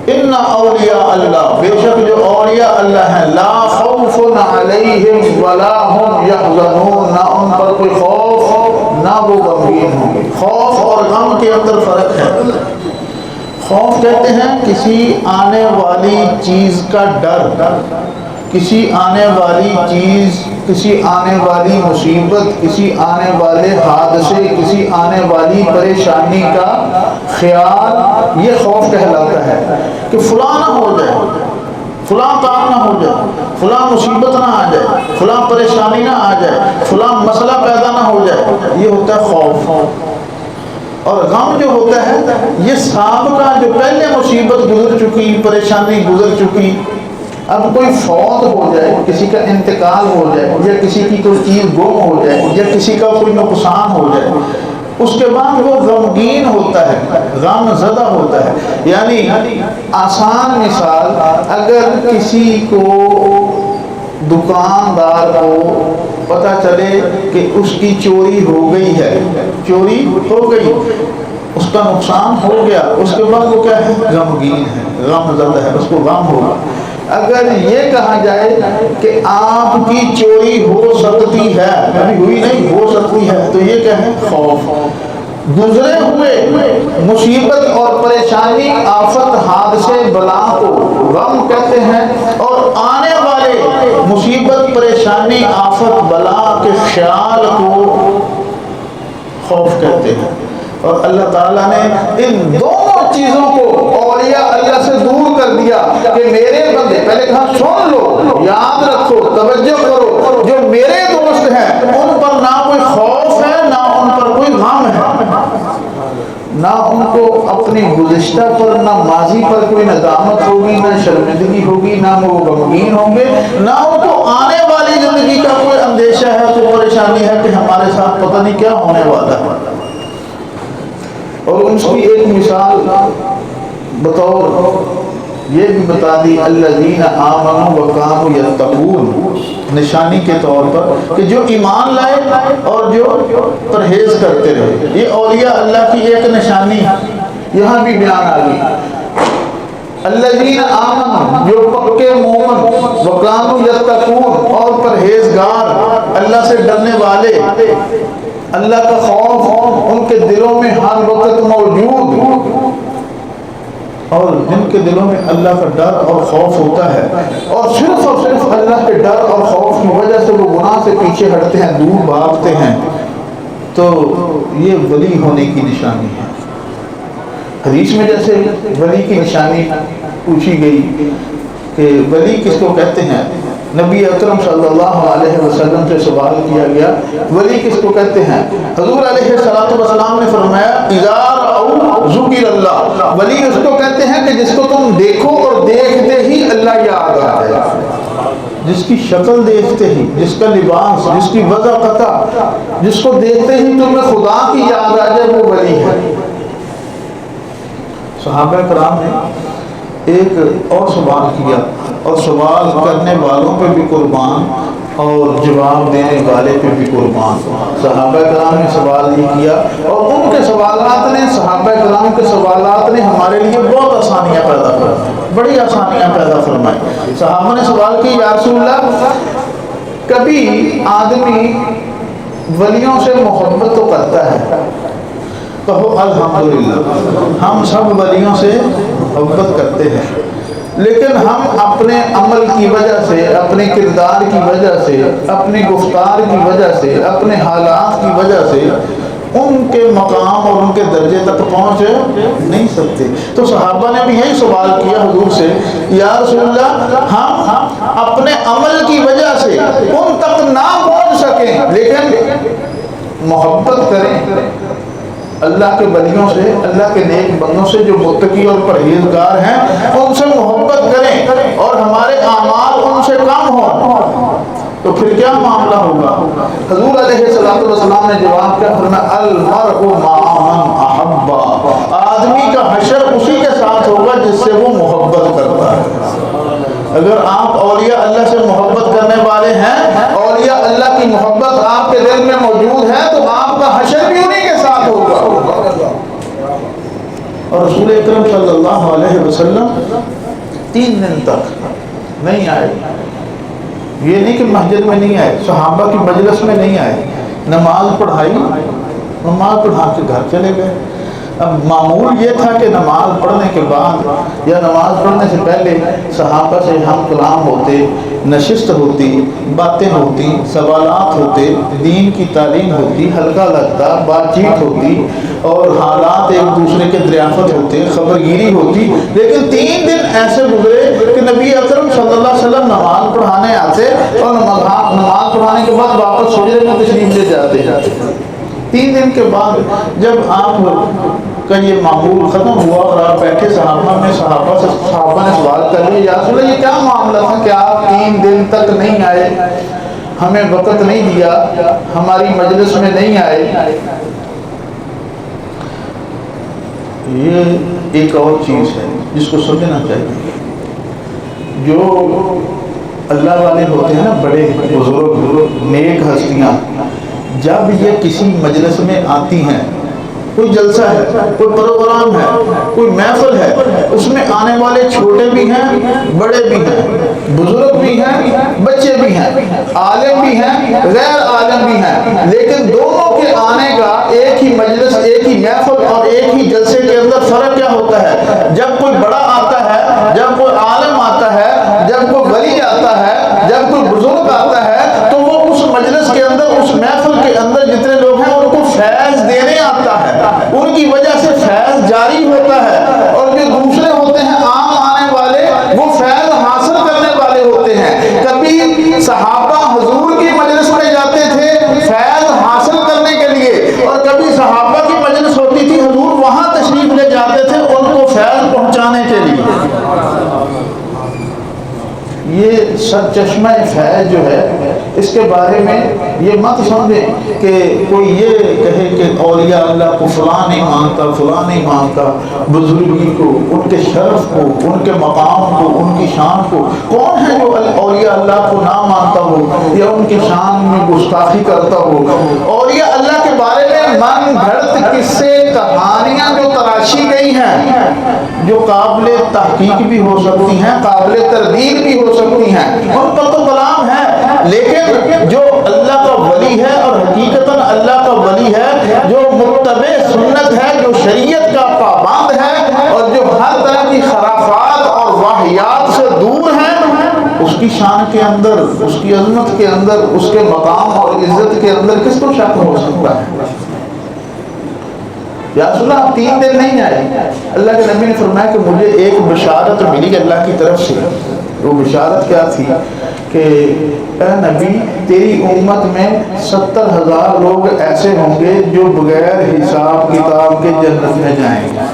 ان اولیاء اللہ، بے شک جو اولیاء اللہ ہیں، لا خوف علیہم ولا هم یحزنون، نہ ان پر کوئی خوف نہ وہ غمگین ہوں گے۔ خوف اور غم کے اندر فرق ہے۔ خوف کہتے ہیں کسی آنے والی چیز کا ڈر، کسی آنے والی چیز، کسی آنے والی مصیبت، کسی آنے والے حادثے، کسی آنے والی پریشانی کا خیال، یہ خوف کہلاتا ہے کہ فلاں نہ ہو جائے، فلاں کام نہ ہو جائے، فلاں مصیبت نہ آ جائے، فلاں پریشانی نہ آ جائے، فلاں مسئلہ پیدا نہ ہو جائے، یہ ہوتا ہے خوف۔ اور غم جو ہوتا ہے یہ سابقہ جو پہلے مصیبت گزر چکی، پریشانی گزر چکی، اب کوئی فوت ہو جائے، کسی کا انتقال ہو جائے، یا کسی کی کوئی چیز گم ہو جائے، یا کسی کا کوئی نقصان ہو جائے، اس کے بعد وہ غمگین ہوتا ہے، غم زدہ ہوتا ہے۔ یعنی آسان مثال، اگر کسی کو، دکاندار کو پتہ چلے کہ اس کی چوری ہو گئی ہے، چوری ہو گئی، اس کا نقصان ہو گیا، اس کے بعد وہ کیا ہے؟ غمگین ہے، غم زدہ ہے، اس کو غم ہوگا۔ اگر یہ کہا جائے کہ آپ کی چوری ہو سکتی ہے، ابھی ہوئی نہیں، ہو سکتی ہے، تو یہ کیا ہے؟ خوف۔ گزرے ہوئے مصیبت اور پریشانی، آفت، حادثے، بلا کو غم کہتے ہیں، اور آنے والے مصیبت، پریشانی، آفت، بلا کے خیال کو خوف کہتے ہیں۔ اور اللہ تعالیٰ نے ان دونوں چیزوں کو اولیاء اللہ سے دور کر دیا کہ میرے بندے، پہلے کہا سن لو، یاد رکھو، توجہ کرو، جو میرے دوست ہیں ان پر نہ کوئی خوف ہے، نہ ان پر کوئی غم ہے، نہ ان کو اپنی گزشتہ پر، نہ ماضی پر کوئی ندامت ہوگی، نہ شرمندگی ہوگی، نہ وہ غمگین ہوں گے، نہ ان کو آنے والی زندگی کا کوئی اندیشہ ہے، کوئی پریشانی ہے کہ ہمارے ساتھ پتہ نہیں کیا ہونے والا ہے۔ اور اس کی ایک مثال بطور یہ بھی بتا دی، الذین آمنوا وکانوا یتقون، نشانی کے طور پر کہ جو ایمان لائے اور جو پرہیز کرتے رہے، یہ اولیاء اللہ کی ایک نشانی یہاں بھی بیان آ گئی۔ الذین آمنوا، جو پکے مومن، وکانوا یتقون، اور پرہیزگار، اللہ سے ڈرنے والے، اللہ کا خوف ان کے دلوں میں ہر وقت موجود، اور جن کے دلوں میں اللہ کا ڈر اور خوف ہوتا ہے، اور صرف اللہ کے ڈر اور خوف کی وجہ سے وہ گناہ سے پیچھے ہٹتے ہیں، دور بھاگتے ہیں، تو یہ ولی ہونے کی نشانی ہے۔ حدیث میں جیسے ولی کی نشانی پوچھی گئی کہ ولی کس کو کہتے ہیں، نبی اکرم صلی اللہ علیہ وسلم سے سوال کیا گیا ولی کس کو کہتے ہیں؟ حضور علیہ السلام نے فرمایا اذا رأوا ذکر اللہ، ولی اس کو کہتے ہیں کہ جس کو تم دیکھو اور دیکھتے ہی اللہ یاد آ جائے، جس کی شکل دیکھتے ہی، جس کا لباس، جس کی وضع قطع، جس کو دیکھتے ہی تمہیں خدا کی یاد آ جائے، وہ ولی ہے۔ صحابہ کرام نے ایک اور سوال کیا، اور سوال کرنے والوں پہ بھی قربان اور جواب دینے والے پہ بھی قربان۔ صحابہ کرام نے سوال نہیں کیا، اور ان کے سوالات نے، صحابہ کرام کے سوالات نے ہمارے لیے بہت آسانیاں پیدا فرمائی، بڑی آسانیاں پیدا فرمائی۔ صحابہ نے سوال کی یا رسول اللہ، کبھی آدمی ولیوں سے محبت تو کرتا ہے، کہو الحمدللہ، ہم سب ولیوں سے محبت کرتے ہیں، لیکن ہم اپنے عمل کی وجہ سے، اپنے کردار کی وجہ سے، اپنی گفتار کی وجہ سے، اپنے حالات کی وجہ سے ان کے مقام اور ان کے درجے تک پہنچ نہیں سکتے۔ تو صحابہ نے بھی یہی سوال کیا حضور سے، یا رسول اللہ، ہم اپنے عمل کی وجہ سے ان تک نہ پہنچ سکیں، لیکن محبت کریں اللہ کے ولیوں سے، اللہ کے نیک بندوں سے جو متقی اور پرہیزگار ہیں، ان سے محبت کریں، اور ہمارے اعمال ان سے کم ہوں، تو پھر کیا معاملہ ہوگا؟ حضور علیہ السلام نے جواب کیا فرمایا، المرء مع من احب، آدمی کا حشر اسی کے ساتھ ہوگا جس سے وہ محبت کرتا ہے۔ اگر آپ اولیاء اللہ سے محبت کرنے والے ہیں، اولیاء اللہ کی محبت آپ کے دل میں موجود ہے، تو آپ کا حشر بھی انہی کے ساتھ ہوگا۔ اور رسول اکرم صلی صلی اللہ علیہ وسلم 3 دن تک نہیں آئے. یہ نہیں کہ مسجد میں نہیں آئے، صحابہ کی مجلس میں نہیں آئے، نماز پڑھائی، نماز پڑھا کے گھر چلے گئے. اب معمول یہ تھا کہ نماز پڑھنے کے بعد یا نماز پڑھنے سے پہلے صحابہ سے ہم کلام ہوتے، نشست ہوتی، باتیں ہوتی، سوالات ہوتے، دین کی تعلیم ہوتی، ہلکا لگتا، بات چیت ہوتی اور حالات ایک دوسرے کے دریافت ہوتے، خبر گیری ہوتی. لیکن 3 دن ایسے گزرے کہ نبی اکرم صلی اللہ علیہ وسلم نماز پڑھانے آتے اور نماز پڑھانے کے بعد واپس حجرے میں تشریف لے جاتے. 3 دن کے بعد جب آپ کا یہ معمول ختم ہوا اور آپ بیٹھے صحابہ نے سوال کر لیا، یا رسول اللہ یہ کیا معاملہ تھا کہ آپ 3 دن تک نہیں آئے، ہمیں وقت نہیں دیا، ہماری مجلس میں نہیں آئے. یہ ایک اور چیز ہے جس کو سمجھنا چاہیے. جو اللہ والے ہوتے ہیں نا، بڑے بزرگ نیک ہستیاں، جب یہ کسی مجلس میں آتی ہیں، کوئی جلسہ ہے، کوئی پروگرام ہے، کوئی محفل ہے، اس میں آنے والے چھوٹے بھی ہیں، بڑے بھی ہیں، بزرگ بھی ہیں، بچے بھی ہیں، عالم بھی ہیں، غیر عالم بھی ہیں، لیکن دونوں کے آنے کا ایک ہی مجلس، ایک ہی محفل اور ایک ہی جلسے کے اندر فرق کیا ہوتا ہے؟ جب کوئی بڑا آتا ہے، جب کوئی عالم آتا ہے، جب کوئی ولی آتا ہے، جب کوئی بزرگ آتا ہے، تو وہ اس مجلس کے اندر، اس محفل کے اندر جتنے لوگ ہیں ان کو فیض دینے آتا ہے، ان کی وجہ سے فیض جاری ہوتا ہے. اور جو دوسرے ہوتے ہیں عام آنے والے، وہ فیض حاصل کرنے والے ہوتے ہیں. کبھی صحابہ حضور کی مجلس میں جاتے تھے فیض حاصل کرنے کے لیے، اور کبھی صحابہ کی مجلس ہوتی تھی حضور وہاں تشریف لے جاتے تھے ان کو فیض پہنچانے کے لیے. یہ سرچشمہ فیض جو ہے، اس کے بارے میں یہ مت سمجھیں کہ کوئی یہ کہے کہ اولیاء اللہ کو فلاں نہیں مانتا، فلاں نہیں مانتا. بزرگی کو، ان کے شرف کو، ان کے مقام کو، ان کی شان کو، کون ہے جو اولیاء اللہ کو نہ مانتا ہو یا ان کی شان میں گستاخی کرتا ہو؟ اولیاء اللہ کے بارے میں من گھڑت قصے، کہانیاں جو تراشی گئی ہیں، جو قابل تحقیق بھی ہو سکتی ہیں، قابل تردید بھی ہو سکتی ہیں، ان پر تو کلام ہے. لیکن جو اللہ کا ولی ہے اور حقیقتاً اللہ کا ولی ہے، جو متبع سنت ہے، جو شریعت کا پابند ہے اور جو ہر طرح کی خرافات اور واہیات سے دور ہے، اس کی شان کے اندر، اس کی عظمت کے اندر، اس کے مقام اور عزت کے اندر کس کو شک ہو سکتا ہے؟ یا رسول اللہ آپ 3 دن نہیں آئے. اللہ کے نبی نے فرمایا کہ مجھے ایک بشارت ملی اللہ کی طرف سے. وہ بشارت کیا تھی کہ اے نبی، تیری امت میں 70,000 لوگ ایسے ہوں گے جو بغیر حساب کتاب کے جنت میں جائیں گے.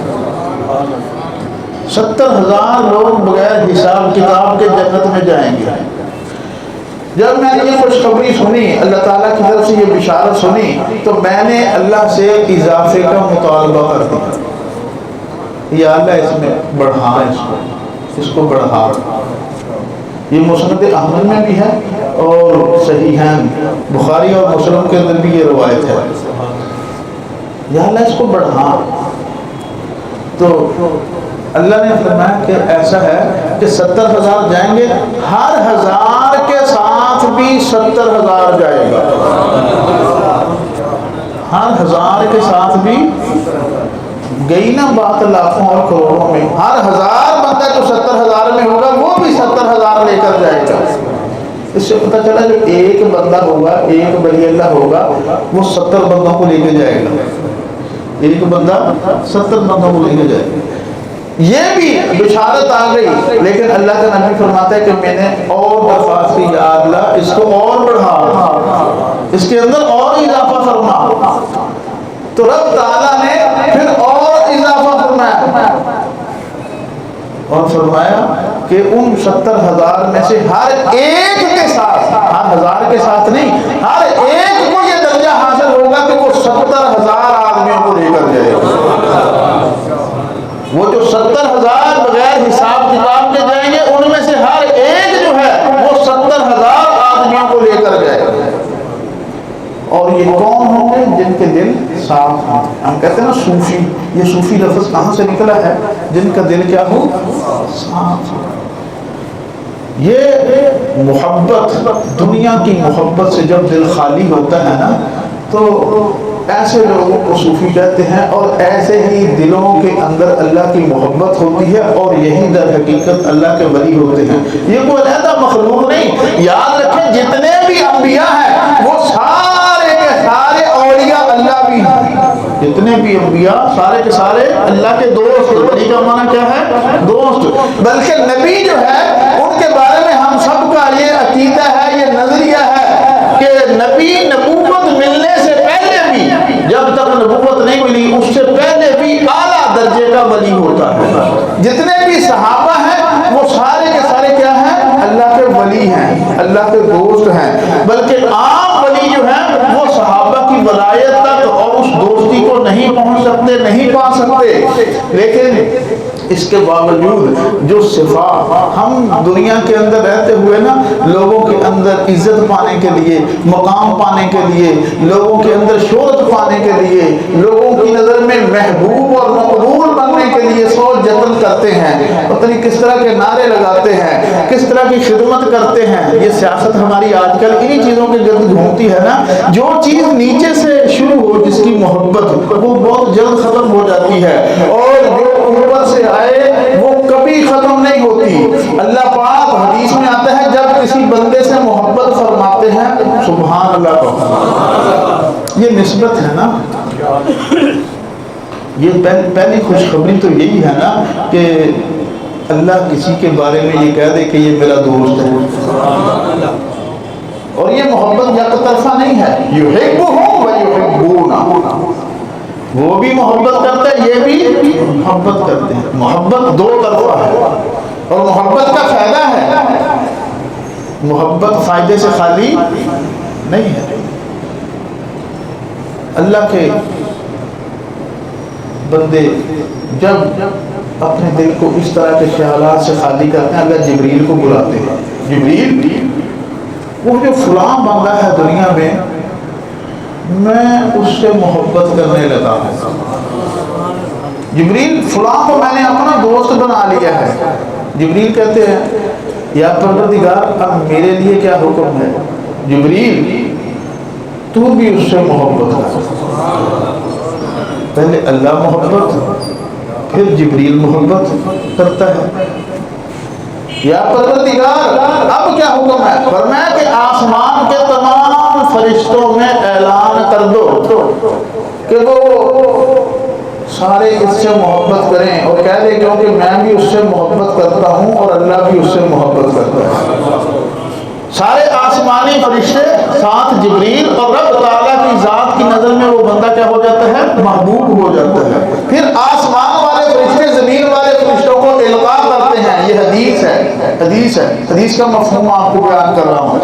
70,000 لوگ بغیر حساب کتاب کے جنت میں جائیں گے. جب میں نے یہ خوشخبری سنی، اللہ تعالیٰ کی طرف سے یہ بشارت سنی، تو میں نے اللہ سے اضافے کا مطالبہ کر دیا، یا اللہ اس میں بڑھا، اس کو بڑھا. یہ مسند احمد میں بھی ہے اور صحیحین بخاری اور مسلم کے اندر بھی یہ روایت ہے. یا اللہ اس کو بڑھا. تو اللہ نے فرمایا کہ ایسا ہے کہ 70,000 جائیں گے، ہر 1000 کے ساتھ بھی 70,000 جائے گا. ہر 1000 کے ساتھ بھی گئی نا بات لاکھوں اور کروڑوں میں. ہر 1000 بندہ جو 70,000 میں ہوگا وہ بھی 70,000 لے کر جائے گا. اس سے پتہ چلا جو ایک بندہ ہوگا، ایک ولی اللہ ہوگا، وہ 70 بندوں کو لے کے جائے گا. ایک بندہ 70 بندوں کو لے کے جائے گا. یہ بھی بشارت آ گئی، لیکن اللہ کا نبی فرماتا ہے کہ میں نے اور درخواست کی، یا اللہ اس کو اور بڑھا، اس کے اندر اور اضافہ فرما. تو رب تعالیٰ نے پھر اور اضافہ فرمایا اور فرمایا کہ ان 70,000 میں سے ہر ایک کے ساتھ، ہر 1000 کے ساتھ نہیں، ہر ایک کو یہ درجہ حاصل ہوگا کہ وہ 70,000 آدمیوں کو لے کر جائے گا. وہ جو 70,000 بغیر حساب کتاب کے جائیں گے، ان میں سے ہر ایک جو ہے وہ 70,000 آدمیوں کو لے کر جائے گا. اور یہ کون ہوں گے؟ جن کے دل صاف ہیں. ہم کہتے ہیں نا صوفی, یہ صوفی لفظ کہاں سے نکلا ہے؟ جن کا دل کیا ہو؟ صاف ہو. یہ محبت, دنیا کی محبت سے جب دل خالی ہوتا ہے نا تو ایسے لوگوں کو صوفی کہتے ہیں, اور ایسے ہی دلوں کے اندر اللہ کی محبت ہوتی ہے اور یہی در حقیقت اللہ کے ولی ہوتے ہیں. یہ کوئی علیحدہ مخلوق نہیں. یاد رکھیں جتنے بھی انبیاء ہیں وہ سارے کے سارے اولیاء اللہ بھی ہیں. جتنے بھی انبیاء سارے کے سارے اللہ کے دوست. ولی کا معنی کیا ہے؟ دوست. بلکہ نبی جو ہے ان کے بارے میں ہم سب کا یہ عقیدہ ہے, یہ نظریہ ہے کہ نبی نبوت ملنے سے پہلے بھی, جب تک نبوت نہیں ملی اس سے پہلے بھی اعلیٰ درجے کا ولی ہوتا ہے. جتنے بھی صحابہ ہیں وہ سارے کے سارے کیا ہیں؟ اللہ کے ولی ہیں, اللہ کے دوست ہیں. بلکہ عام ولی جو ہیں وہ صحابہ کی ولایت تک اور اس دوستی کو نہیں پہنچ سکتے, نہیں پا سکتے. لیکن اس کے باوجود جو صفات ہم دنیا کے اندر رہتے ہوئے نا لوگوں کے اندر عزت پانے کے لیے, مقام پانے کے لیے, لوگوں کے اندر شہرت پانے کے لیے, لوگوں کی نظر میں محبوب اور مقبول بننے کے لیے سوچ جتن کرتے ہیں, پتہ نہیں کس طرح کے نعرے لگاتے ہیں, کس طرح کی خدمت کرتے ہیں. یہ سیاست ہماری آج کل انہی چیزوں کے گرد گھومتی ہے نا. جو چیز نیچے سے شروع ہو, جس کی محبت, وہ بہت جلد ختم ہو جاتی ہے, اور جو اوپر سے آئے وہ کبھی ختم نہیں ہوتی. اللہ پاک حدیث میں آتا ہے جب کسی بندے سے محبت فرماتے ہیں سبحان اللہ کا. یہ نسبت ہے نا. یہ پہلی خوشخبری تو یہی ہے نا کہ اللہ کسی کے بارے میں یہ کہہ دے کہ یہ میرا دوست ہے. اور یہ محبت یک طرفہ نہیں ہے. یحبہم و یحبونہ, وہ بھی محبت کرتا ہے, یہ بھی محبت کرتے ہیں. محبت دو طرفہ ہے, اور محبت کا فائدہ ہے. محبت فائدے سے خالی نہیں ہے. اللہ کے بندے جب اپنے دل کو اس طرح کے خیالات سے خالی کرتے ہیں, اللہ جبریل کو بلاتے ہیں. جبریل, وہ جو فلاں بندہ ہے دنیا میں اس سے محبت کرنے لگا ہوں. جبریل, فلاں کو میں نے اپنا دوست بنا لیا ہے. جبریل کہتے ہیں یا پروردگار اب میرے لیے کیا حکم ہے؟ جبریل تو بھی اس سے محبت کر. پہلے اللہ محبت, پھر جبریل محبت کرتا ہے. یا پروردگار اب کیا حکم ہے؟ فرمایا کہ آسمان کے تمام فرشتوں میں اعلان کر دو کہ وہ سارے اس سے محبت کریں, اور کہہ دیں کیونکہ میں بھی اس سے محبت کرتا ہوں اور اللہ بھی اس سے محبت کرتا ہے. سارے آسمانی فرشتے ساتھ جبریل, اور رب تعالیٰ کی ذات کی نظر میں وہ بندہ کیا ہو جاتا ہے؟ محبوب ہو جاتا ہے. پھر آسمان والے فرشتے زمین والے فرشتوں کو القاء کرتے ہیں. یہ حدیث ہے, حدیث ہے, حدیث کا مفہوم آپ کو بیان کر رہا ہوں.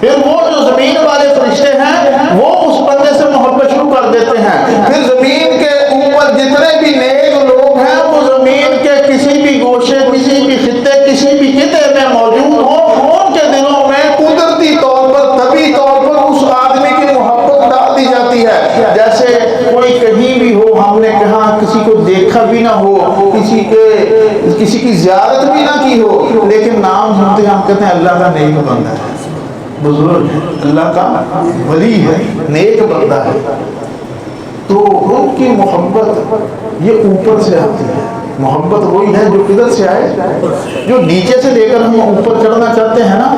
پھر وہ جو زمین والے فرشتے ہیں وہ اس بندے سے محبت شروع کر دیتے ہیں. پھر زمین کے اوپر جتنے بھی نیک لوگ ہیں وہ زمین کے کسی بھی گوشے, کسی بھی خطے, کسی بھی خطے میں موجود ہوں, ان کے دلوں میں قدرتی طور پر, طبی طور پر اس آدمی کی محبت ڈال دی جاتی ہے. جیسے کوئی کہیں بھی ہو, ہم نے کہاں کسی کو دیکھا بھی نہ ہو, کسی کی زیارت بھی نہ کی ہو, لیکن نام سنتے ہم کہتے ہیں اللہ کا نیک بندہ ہے, بزرگ ہے, اللہ کا ولی ہے, نیک بندہ ہے. تو ان کی محبت یہ اوپر سے آتی ہے. محبت وہی ہے جو کدھر سے آئے, جو نیچے سے لے کر ہم اوپر چڑھنا چاہتے ہیں نا.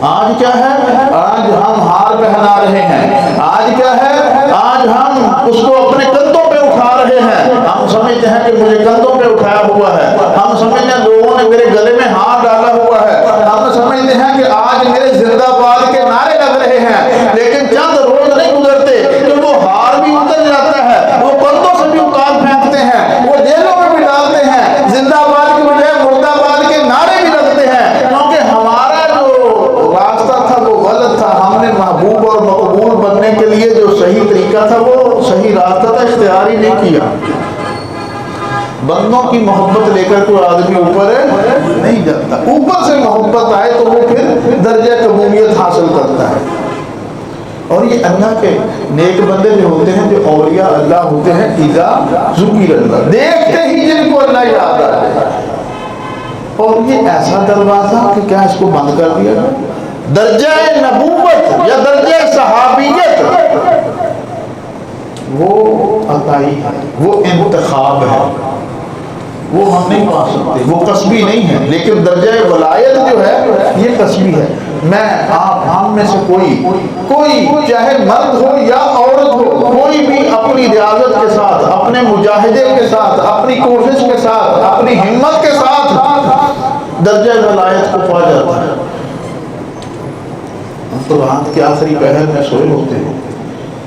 آج کیا ہے؟ آج ہم ہار پہنا رہے ہیں. آج کیا ہے؟ آج ہم اس کو اپنے کندھوں پہ اٹھا رہے ہیں. ہم سمجھتے ہیں کہ مجھے کندھوں پہ اٹھایا ہوا ہے. ہم سمجھتے ہیں لوگوں نے میرے گلے میں ہاتھ ڈالا ہوا ہے. ہم سمجھتے ہیں کہ آج میرے زندہ باد کے نعرے لگ رہے ہیں. لیکن چند روز نہیں گزرتے کہ وہ ہار بھی اتر جاتا ہے, وہ کندھوں سے بھی اکال پھینکتے ہیں, وہ جیلوں میں بھی ڈالتے ہیں, زندہ باد کی بجائے مردہ باد کے نعرے بھی لگتے ہیں. کیونکہ ہمارا جو راستہ تھا وہ غلط تھا. ہم نے محبوب اور مقبول بننے کے لیے جو صحیح طریقہ تھا وہ صحیح راستہ تھا, اختیار ہی نہیں کیا. بندوں کی محبت لے کر کوئی آدمی اوپر نہیں جاتا. اوپر سے محبت آئے تو وہ پھر درجہ قبولیت حاصل کرتا ہے. اور یہ اللہ کے نیک بندے جو ہوتے ہیں، جو اولیاء اللہ ہوتے ہیں، اذا ذکر اللہ، دیکھتے ہی جن کو اللہ یاد آ جائے۔ اور یہ ایسا دروازہ کہ کیا اس کو بند کر دیا گیا؟ درجہ نبوت یا درجہ صحابیت وہ عطائی ہے، وہ انتخاب ہے، وہ ہم نہیں پا سکتے، وہ قصبی نہیں ہے۔ لیکن درجہ ولایت جو ہے یہ قصبی ہے۔ میں آپ ہم میں سے کوئی چاہے مرد ہو یا عورت ہو، کوئی بھی اپنی ریاضت کے ساتھ، اپنے مجاہدے کے ساتھ، اپنی کوشش کے ساتھ، اپنی ہمت کے ساتھ درجہ ولایت کو پا جاتا ہے۔ ہم تو رات کے آخری پہر میں سوئے ہوتے ہیں،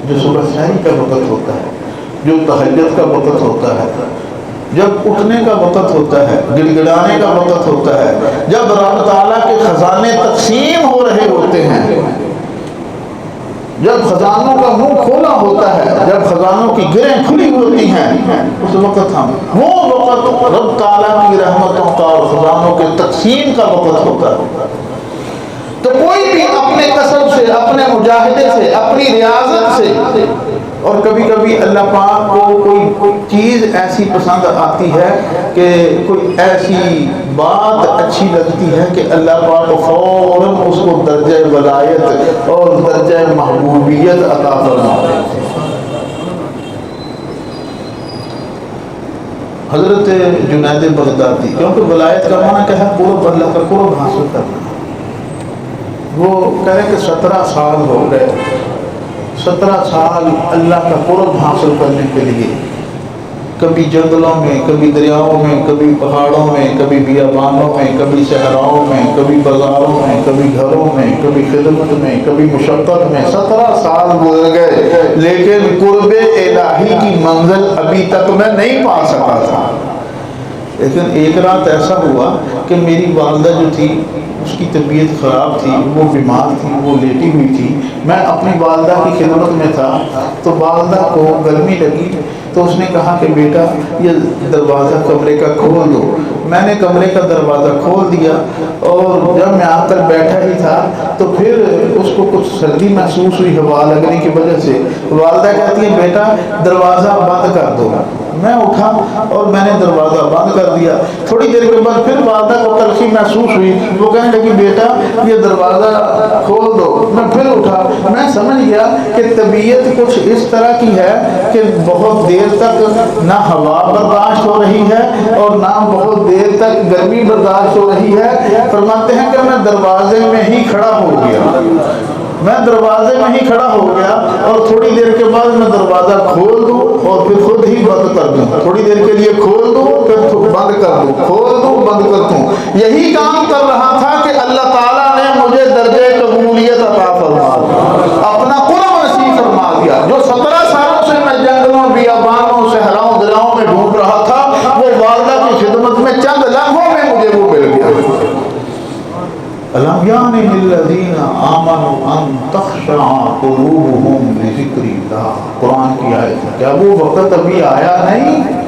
جو صبح سحری کا وقت ہوتا ہے، جو تہجد کا وقت ہوتا ہے، جب اٹھنے کا وقت ہوتا ہے، گڑگڑانے کا وقت ہوتا ہے، جب رب تعالیٰ کے خزانے تقسیم ہو رہے ہوتے ہیں، جب خزانوں کا منہ کھولا ہوتا ہے، جب خزانوں کی گریں کھلی ہوتی ہیں، اس وقت وہ وقت رب تعالیٰ کی رحمتوں کا اور خزانوں کے تقسیم کا وقت ہوتا ہے۔ تو کوئی بھی اپنے کسب سے، اپنے مجاہدے سے، اپنی ریاضت سے، اور کبھی کبھی اللہ پاک کو کوئی چیز ایسی پسند آتی ہے کہ کوئی ایسی بات اچھی لگتی ہے کہ اللہ پاک کو فوراً اس کو درجہ ولایت اور درجہ محبوبیت عطا فرماتے ہیں۔ حضرت جنید بغدادی، کیونکہ ولایت کا معنی کیا ہے؟ قرب، اللہ کا قرب حاصل کرنا۔ وہ کہہ رہے کہ 17 سال ہو گئے، 17 سال اللہ کا قرب حاصل کرنے کے لیے کبھی جنگلوں میں، کبھی دریاؤں میں، کبھی پہاڑوں میں، کبھی بیابانوں میں، کبھی صحراؤں میں، کبھی بازاروں میں، کبھی گھروں میں، کبھی خدمت میں، کبھی مشقت میں 17 سال گزر گئے، لیکن قرب الہی کی منزل ابھی تک میں نہیں پا سکا تھا۔ لیکن ایک رات ایسا ہوا کہ میری والدہ جو تھی اس کی طبیعت خراب تھی، وہ بیمار تھی، وہ لیٹی ہوئی تھی، میں اپنی والدہ کی خدمت میں تھا، تو والدہ کو گرمی لگی تو اس نے کہا کہ بیٹا یہ دروازہ کمرے کا کھول دو۔ میں نے کمرے کا دروازہ کھول دیا، اور جب میں آ کر بیٹھا ہی تھا تو پھر اس کو کچھ سردی محسوس ہوئی ہوا لگنے کی وجہ سے۔ والدہ کہتی ہے بیٹا دروازہ بند کر دو۔ میں اٹھا اور میں نے دروازہ بند کر دیا۔ تھوڑی دیر کے بعد پھر والدہ کو تلخی محسوس ہوئی، وہ کہنے لگی بیٹا یہ دروازہ کھول دو۔ میں پھر اٹھا، میں سمجھ گیا کہ طبیعت کچھ اس طرح کی ہے کہ بہت دیر تک نہ ہوا برداشت ہو رہی ہے اور نہ بہت دیر تک گرمی برداشت ہو رہی ہے۔ فرماتے ہیں کہ میں دروازے میں ہی کھڑا ہو گیا، میں دروازے میں ہی کھڑا ہو گیا، اور تھوڑی دیر کے بعد میں دروازہ کھول دوں اور پھر خود ہی بند کر دوں، تھوڑی دیر کے لیے کھول دوں پھر بند کر دوں، کھول دوں بند کر دوں۔ یہی کام کر رہا تھا کہ اللہ تعالیٰ نے مجھے درجہ قبولیت عطا فرما دیا، اپنا قرب نصیب فرما دیا۔ جو 17 سالوں سے میں جنگلوں، بیابانوں، صحراؤں، دریاؤں میں ڈھونڈ رہا تھا، وہ والدہ کی خدمت میں چند لمحوں میں مجھے وہ مل گیا۔ أَلَمْ يَعْنِ لِلَّذِينَ آمَنُوا أَن تَخْشَعَ قُلُوبُهُمْ لِذِكْرِ اللَّهِ، قرآن کی آیت ہے۔ کیا وہ وقت ابھی آیا نہیں؟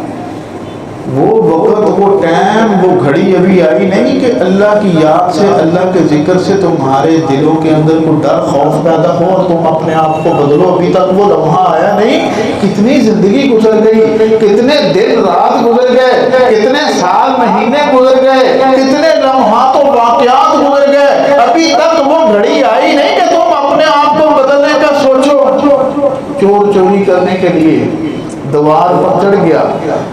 وہ وقت، وہ ٹائم، وہ گھڑی ابھی آئی نہیں کہ اللہ کی یاد سے، اللہ کے ذکر سے تمہارے دلوں کے اندر کوئی ڈر، خوف پیدا ہو اور تم اپنے آپ کو بدلو؟ ابھی تک وہ لمحہ آیا نہیں۔ کتنی زندگی گزر گئی، کتنے دن رات گزر گئے، کتنے سال مہینے گزر گئے، کتنے لمحات و واقعات گزر گئے، ابھی تک وہ گھڑی آئی نہیں کہ تم اپنے آپ کو بدلنے کا سوچو۔ چور چوری کرنے کے لیے دوار پر چڑھ گیا،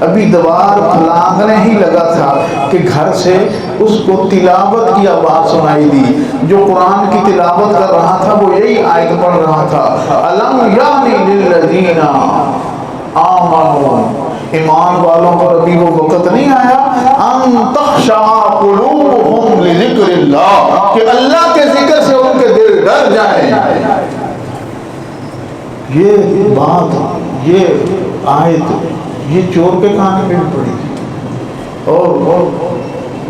ابھی دوار پھلانگنے ہی لگا تھا کہ گھر سے اس کو تلاوت کی آواز سنائی دی۔ جو قرآن کی تلاوت کر رہا تھا وہ یہی آیت پڑھ رہا تھا، أَلَمْ يَعْنِ لِلَّذِينَ آمَنُوا، ایمان والوں پر ابھی وہ وقت نہیں آیا، أَن تَخْشَعَ قُلُوبُهُمْ لِذِكْرِ اللَّهِ، کہ اللہ کے ذکر سے ان کے دل ڈر جائیں۔ یہ بات، یہ آیت، یہ چور کے کان پہ بھی پڑی تھی، اور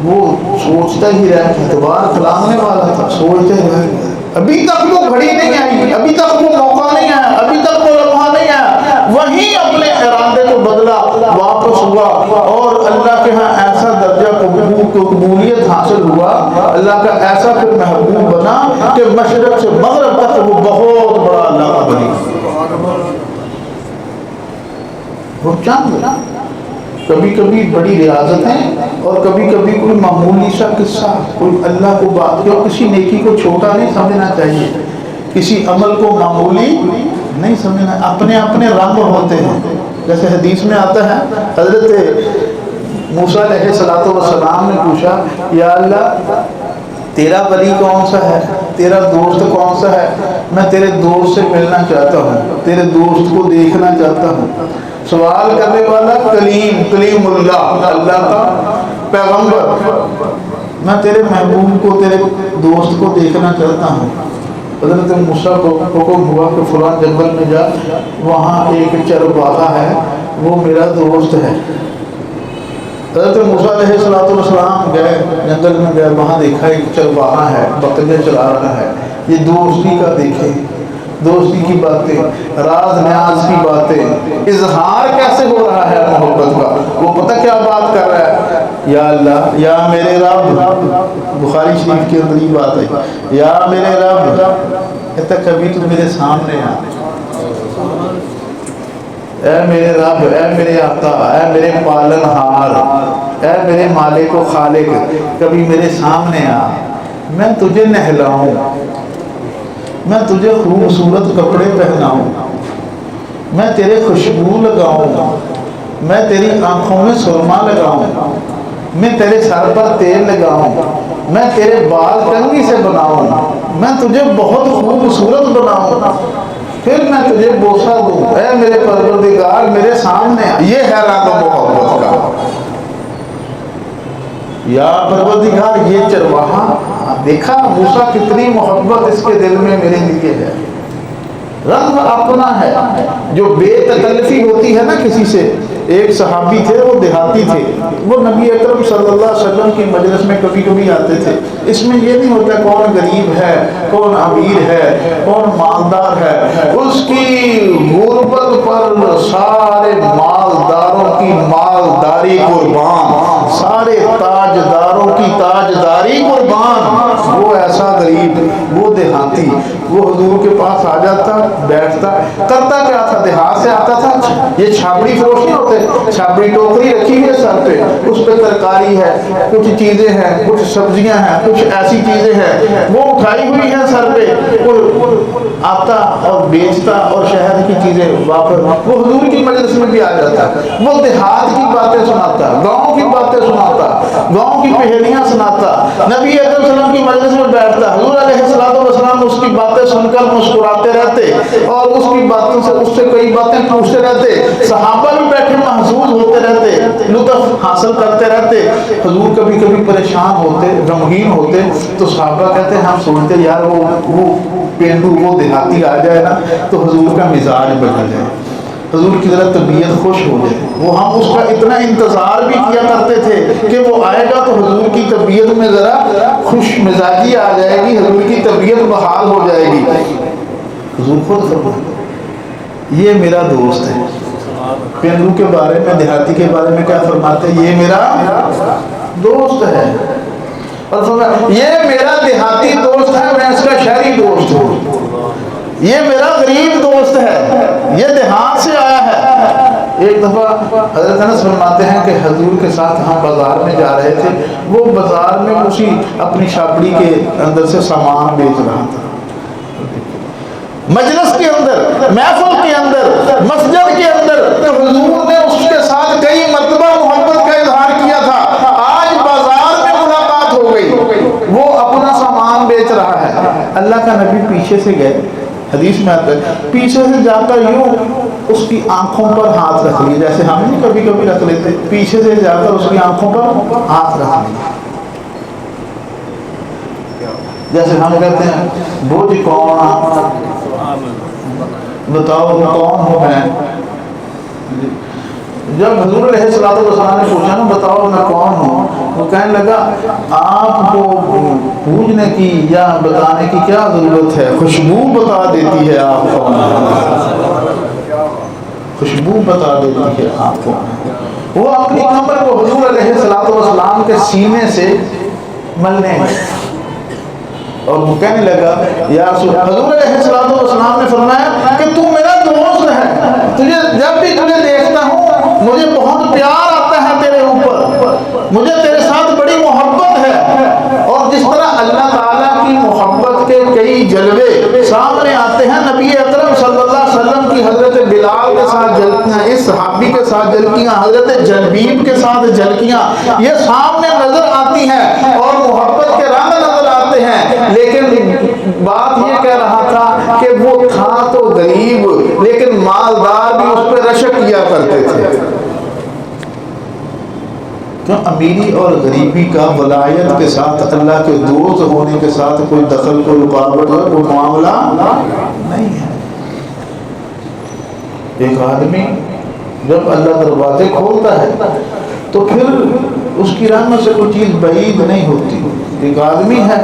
وہ سوچتا ہی رہا کہ دوبارہ کھلانگنے والا تھا، سوچتے ہی رہ گیا۔ ابھی تک وہ گھڑی نہیں آئی، ابھی تک وہ موقع نہیں آیا، ابھی تک وہ لمحہ نہیں آیا۔ وہیں اپنے ارادے کو بدلا، واپس ہوا، اور اللہ کے ہاں ایسا درجہ قبولیت حاصل ہوا، اللہ کا ایسا پھر محبوب بنا کہ مشرق سے مغرب تک وہ بہت بڑا اللہ کا ولی، وہ چند کبھی کبھی بڑی ریاضتیں اور کبھی کبھی کوئی معمولی سا قصہ، کوئی اللہ کو بات کیا، کسی نیکی کو چھوٹا نہیں سمجھنا چاہیے، کسی عمل کو معمولی نہیں سمجھنا، اپنے اپنے رنگ ہوتے ہیں۔ جیسے حدیث میں آتا ہے حضرت موسیٰ علیہ السلام نے پوچھا یا اللہ تیرا ولی کون سا ہے، تیرا دوست کون سا ہے، میں تیرے دوست سے ملنا چاہتا ہوں، تیرے دوست کو دیکھنا چاہتا ہوں۔ سوال کرنے والا کلیم اللہ، اللہ کا پیغمبر، میں تیرے محبوب کو، تیرے دوست کو دیکھنا چاہتا ہوں۔ حضرت موسیٰ کو حکم ہوا کہ فلاں جنگل میں جا، وہاں ایک چرواہا ہے، وہ میرا دوست ہے۔ حضرت موسیٰ علیہ السلام گئے، جنگل میں گئے، وہاں دیکھا ایک چرواہا ہے، بکریاں چلا رہا ہے۔ یہ دوستی کا دیکھے، دوستی کی باتیں، راز نیاز کی باتیں، اظہار کیسے ہو رہا ہے محبت کا، وہ پتہ کیا بات کر رہا ہے، یا اللہ یا میرے رب، بخاری شریف کے اندر یہ بات ہے، یا میرے رب، کہتا کبھی تو میرے سامنے آ، اے میرے رب، اے میرے آقا، اے میرے پالن ہار، اے میرے مالک و خالق، کبھی میرے سامنے آ، میں تجھے نہلاؤں، میں تجھے خوبصورت کپڑے پہناؤں، میں تیرے خوشبو لگاؤں، میں تیری آنکھوں میں سرما لگاؤں، میں تیرے سر پر تیل لگاؤں، میں تیرے بال کنگھی سے بناؤں، میں تجھے بہت خوبصورت بناؤں، پھر میں تجھے بوسہ دوں، اے میرے پروردگار میرے سامنے۔ یہ ہے رنگ محبت کا، یا پروردگار یہ چرواہا دیکھا موسیٰ کتنی محبت اس کے دل میں میرے لیے ہے، رنگ اپنا ہے جو بے تکلفی ہوتی ہے نا کسی سے۔ ایک صحابی تھے، وہ دیہاتی تھے، وہ نبی اکرم صلی اللہ علیہ وسلم کی مجلس میں کبھی کبھی آتے تھے۔ اس میں یہ نہیں ہوتا کون غریب ہے، کون امیر ہے، کون مالدار ہے، اس کی غربت پر سارے مالداروں کی مالداری قربان، سارے تاجداروں کی تاجداری قربان۔ وہ ایسا غریب، وہ دیہاتی، وہ حضور کے پاس آ جاتا، بیٹھتا، کرتا کیا تھا، دیہات سے آتا تھا، یہ چھاپڑی فروش نہیں ہوتے، چھاپڑی ٹوکری رکھی ہے سر پہ، اس پہ ترکاری ہے، کچھ چیزیں ہیں، کچھ سبزیاں ہیں، کچھ ایسی چیزیں ہیں، وہ اٹھائی ہوئی ہیں سر پہ، وہ آتا اور بیچتا اور شہر کی چیزیں واپس، وہ حضور کی مجلس میں بھی آ جاتا، وہ دیہات کی باتیں سناتا، گاؤں کی باتیں سناتا، گاؤں کی پہلیاں سناتا، نبی اکرم صلی اللہ علیہ وسلم کی مجلس میں بیٹھتا، حضور علیہ السلام اس کی باتیں سن کر مسکراتے رہتے اور اس کی باتوں سے، اس سے کئی باتیں پوچھتے رہتے، صحابہ بھی بیٹھے محظوظ ہوتے رہتے، لطف حاصل کرتے رہتے۔ حضور کبھی کبھی پریشان ہوتے، غمگین ہوتے، تو صحابہ کہتے ہیں ہم سوچتے یار وہ پینڈو، وہ دیہاتی آ جائے نا تو حضور کا مزاج بدل جائے، حضور کی طرح طبیعت خوش ہو جائے۔ وہ ہم اس کا اتنا انتظار بھی کیا کرتے تھے کہ وہ آئے گا تو حضور کی طبیعت میں ذرا خوش مزاجی آ جائے گی، حضور کی طبیعت بحال ہو جائے گی۔ حضور خود فرماتے یہ میرا دوست ہے۔ پینڈو کے بارے میں، دیہاتی کے بارے میں کیا فرماتے ہیں، یہ میرا دوست ہے، اور فرمایا یہ میرا دیہاتی دوست ہے، میں اس کا شہری دوست ہوں، یہ میرا غریب دوست ہے، یہ دیہات سے آیا ہے۔ ایک دفعہ حضرت انس فرماتے ہیں کہ حضور کے ساتھ ہم بازار میں جا رہے تھے، وہ بازار میں اسی اپنی چھاپڑی کے اندر سے سامان بیچ رہا تھا، مجلس کے اندر، محفل کے اندر، مسجد کے اندر، تو حضور نے اس کے ساتھ کئی مرتبہ محبت کا اظہار کیا تھا۔ آج بازار میں ملاقات ہو گئی، وہ اپنا سامان بیچ رہا ہے، اللہ کا نبی پیچھے سے گئے، حدیث میں آتا ہے پیچھے سے جا کر یوں اس کی آنکھوں پر ہاتھ رکھ لیے، جیسے ہم نہیں کبھی کبھی رکھ لیتے، پیچھے سے جا کر اس کی آنکھوں پر ہاتھ رکھ لیے، جیسے ہم کہتے ہیں بوجھ کون، بتاؤ کون ہوں میں۔ جب حضور علیہ السلام نے پوچھا نا بتاؤ میں کون ہوں، وہ کہنے لگا آپ کو پوچھنے کی یا بتانے کی کیا ضرورت ہے، خوشبو بتا دیتی ہے آپ کون ہیں، خوشبو بتا دیتی ہے آپ کو۔ وہ اپنی کمر کو حضور علیہ السلام کے سینے سے ملنے میں. اور وہ کہنے لگا یا حضور علیہ السلام نے فرمایا کہ تو میرا دوست ہے، تجھے جب بھی تجھے دیکھتا ہوں مجھے بہت پیار آتا ہے تیرے اوپر، مجھے تیرے ساتھ بڑی محبت ہے. اور جس طرح اللہ تعالیٰ کی محبت کے کئی جلوے سامنے آتے ہیں، نبی اکرم صلی اللہ علیہ وسلم کی حضرت بلال کے ساتھ جھلکیاں، اس صحابی کے ساتھ جھلکیاں، حضرت جلبیب کے ساتھ جھلکیاں یہ سامنے نظر آتی ہیں اور محبت کے رنگ نظر آتے ہیں. لیکن بات یہ کہہ رہا تھا کہ وہ تھا تو غریب لیکن مالدار بھی اس پہ رشک کیا کرتے تھے. کیوں؟ امیری اور غریبی کا ولایت کے ساتھ، اللہ کے دوست ہونے کے ساتھ کوئی دخل، کوئی رکاوٹ، کوئی معاملہ نہیں ہے. ایک آدمی جب اللہ دروازے کھولتا ہے تو پھر اس کی رحمت سے کوئی چیز بعید نہیں ہوتی. ایک آدمی ہے،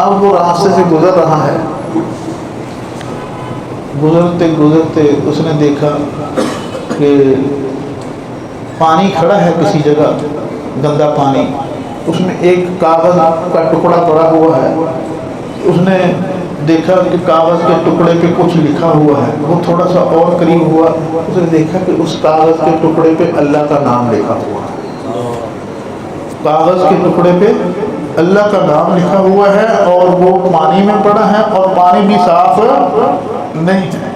اب وہ راستے سے گزر رہا ہے، گزرتے گزرتے اس نے دیکھا کہ پانی کھڑا ہے کسی جگہ، گندا پانی، اس میں ایک کاغذ کا ٹکڑا پڑا ہوا ہے. اس نے دیکھا کہ کاغذ کے ٹکڑے پہ کچھ لکھا ہوا ہے. وہ تھوڑا سا اور قریب ہوا، اس نے دیکھا کہ اس کاغذ کے ٹکڑے پہ اللہ کا نام لکھا ہوا ہے. کاغذ کے ٹکڑے پہ اللہ کا نام لکھا ہوا ہے اور وہ پانی میں پڑا ہے اور پانی بھی صاف نہیں ہے.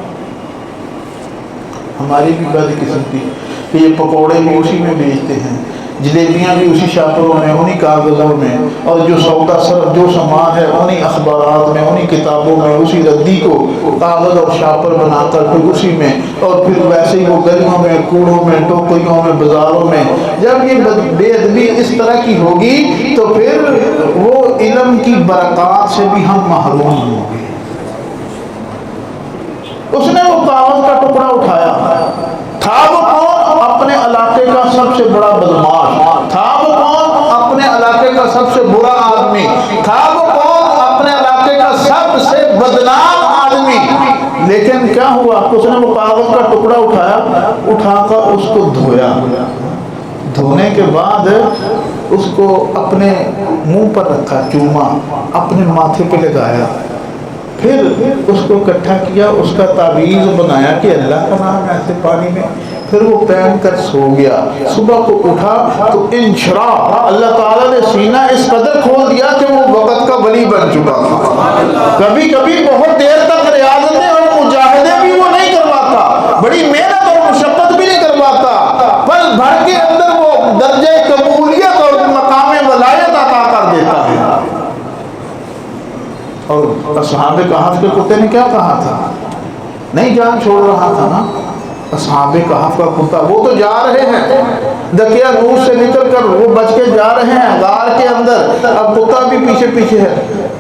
ہماری بھی بدقسمتی کہ یہ پکوڑے بھی اسی میں بیچتے ہیں، جلیبیاں بھی اسی شاپروں میں، انہی کاغذوں میں، اور جو سودا صرف جو سامان ہے انہی اخبارات میں، انہی کتابوں میں، اسی ردی کو کاغذ اور شاپر بنا کر پھر اسی میں، اور پھر ویسے ہی وہ گلیوں میں، کوڑوں میں، ٹوکریوں میں، بازاروں میں. جب یہ بے ادبی اس طرح کی ہوگی تو پھر وہ علم کی برکات سے بھی ہم محروم ہوں گے. اس نے وہ کاغذ کا ٹکڑا اٹھایا. تھا وہ کون؟ اپنے علاقے کا سب سے بڑا بدماش. تھا وہ کون؟ اپنے علاقے کا سب سے برا آدمی. تھا وہ کون؟ اپنے علاقے کا سب سے بدنام آدمی. لیکن کیا ہوا؟ اس نے وہ کاغذ کا ٹکڑا اٹھایا، اٹھا کر اس کو دھویا. دھونے کے بعد اس کو اپنے منہ پر رکھا، چوما، اپنے ماتھے پہ لگایا، پھر اس کو اکٹھا کیا، اس کا تعویذ بنایا کہ اللہ کا نام ایسے پانی میں، پھر وہ پہن کر سو گیا. صبح کو اٹھا تو انشراح، اللہ تعالیٰ نے سینہ اس قدر کھول دیا کہ وہ وقت کا ولی بن چکا تھا. کبھی کبھی بہت دیر تک ریاضتیں اور مجاہدے بھی وہ نہیں کرواتا، بڑی محنت اور مشقت بھی نہیں کرواتا، پل بھر کے اندر وہ درجہ قبولیت اور مقام ولایت عطا کر دیتا ہے. اور اصحاب کہف کے کتے نے کیا کہا تھا؟ نہیں جان چھوڑ رہا تھا نا اصحاب کہف کا کتا. وہ تو جا رہے ہیں دکیا نور سے نکل کر، وہ بچ کے جا رہے ہیں غار کے اندر. اب کتا بھی پیچھے پیچھے ہے،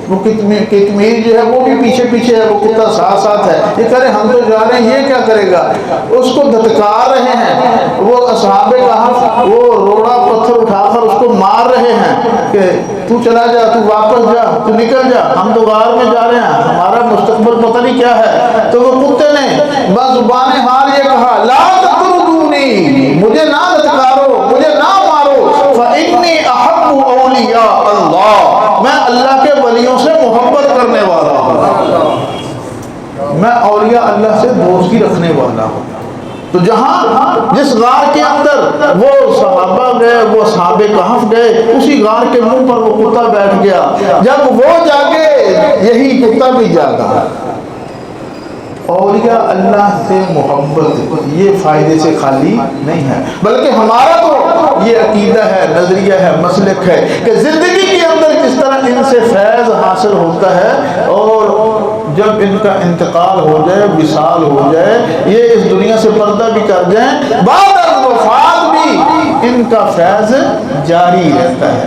وہ کتمیر جو ہے وہ بھی پیچھے پیچھے ہے، وہ کتا ساتھ ساتھ ہے. یہ کرے ہم تو جا رہے ہیں، یہ کیا کرے گا؟ اس کو دھتکار رہے ہیں. وہ اصحاب کہف وہ روڑا پتھر اٹھا کر اس کو مار رہے ہیں کہ تو چلا جا، تو واپس جا، تو نکل جا، ہم تو غار میں جا رہے ہیں، ہمارا مستقبل پتہ نہیں کیا ہے. تو وہ کتے نے بزبان حال یہ کہا، لا تطردونی، مجھے نہ دھتکارو، مجھے نہ مارو، فإنی احب اولیاء اللہ، میں اللہ کے ولیوں سے محبت کرنے والا ہوں، میں اولیاء اللہ سے دوستی رکھنے والا ہوں. تو جہاں جس غار کے اندر وہ صحابہ گئے، وہ اصحاب کہف گئے، اسی غار کے منہ پر وہ کتا بیٹھ گیا. جب وہ جاگے یہی کتا بھی جاگا. اولیاء اللہ سے محبت یہ فائدے سے خالی نہیں ہے، بلکہ ہمارا تو یہ عقیدہ ہے، نظریہ ہے، مسلک ہے کہ زندگی کے اندر کس طرح ان سے فیض حاصل ہوتا ہے، اور جب ان کا انتقال ہو جائے، وصال ہو جائے، یہ اس دنیا سے پردہ بھی کر جائیں، بعد از وفات بھی ان کا فیض جاری رہتا ہے.